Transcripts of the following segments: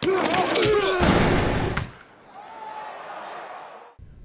Hi,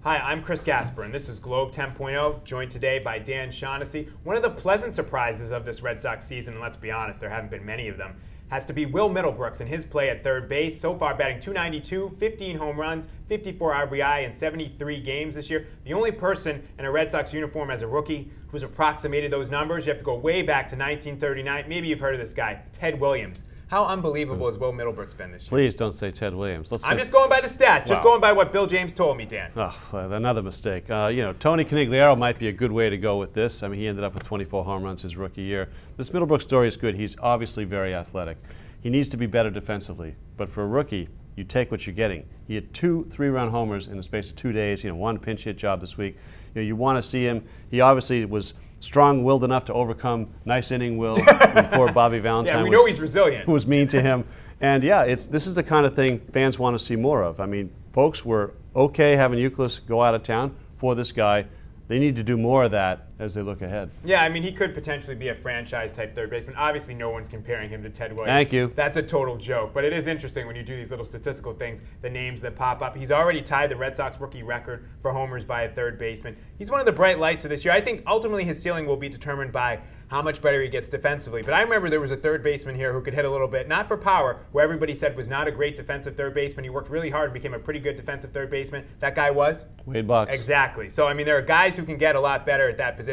I'm Chris Gasper, and this is Globe 10.0, joined today by Dan Shaughnessy. One of the pleasant surprises of this Red Sox season, and let's be honest, there haven't been many of them, has to be Will Middlebrooks and his play at third base. So far batting .292, 15 home runs, 54 RBI in 73 games this year. The only person in a Red Sox uniform as a rookie who's approximated those numbers, you have to go way back to 1939. Maybe you've heard of this guy, Ted Williams. How unbelievable has Will Middlebrooks been this year? Please don't say Ted Williams. I'm just going by the stats, just going by what Bill James told me, Dan. Oh, well, another mistake. You know, Tony Conigliaro might be a good way to go with this. I mean, he ended up with 24 home runs his rookie year. This Middlebrooks story is good. He's obviously very athletic. He needs to be better defensively. But for a rookie, you take what you're getting. He had 2 3-run homers in the space of 2 days. You know, 1 pinch hit job this week. You know, you want to see him. He obviously was strong-willed enough to overcome nice inning Will and poor Bobby Valentine. Yeah, we know he's resilient. Who was mean to him. And yeah, this is the kind of thing fans want to see more of. I mean, folks were okay having Youkilis go out of town for this guy. They need to do more of that as they look ahead. Yeah, I mean, he could potentially be a franchise-type third baseman. Obviously, no one's comparing him to Ted Williams. Thank you. That's a total joke. But it is interesting when you do these little statistical things, the names that pop up. He's already tied the Red Sox rookie record for homers by a third baseman. He's one of the bright lights of this year. I think ultimately his ceiling will be determined by how much better he gets defensively. But I remember there was a third baseman here who could hit a little bit, not for power, who everybody said was not a great defensive third baseman. He worked really hard and became a pretty good defensive third baseman. That guy was? Wade Bucks. Exactly. So, I mean, there are guys who can get a lot better at that position.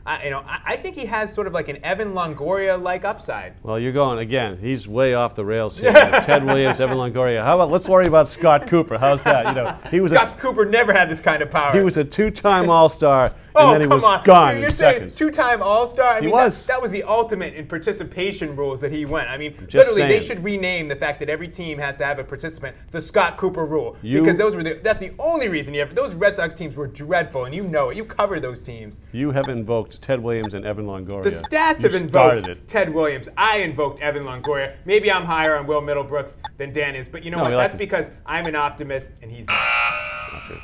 I think he has sort of like an Evan Longoria-like upside. Well, you're going, again, he's way off the rails here. Ted Williams, Evan Longoria. How about, let's worry about Scott Cooper. How's that? You know, he was Scott Cooper never had this kind of power. He was a 2-time All-Star, and then he was gone You're in saying seconds. 2-time All-Star? I mean, was. That was the ultimate in participation rules that he went. I mean, literally, they should rename the fact that every team has to have a participant the Scott Cooper rule. Because that's the only reason you have. Those Red Sox teams were dreadful, and you know it. You covered those teams. You have invoked Ted Williams and Evan Longoria. The stats have invoked Ted Williams. I invoked Evan Longoria. Maybe I'm higher on Will Middlebrooks than Dan is, but you know what? That's because I'm an optimist, and he's not. Not true.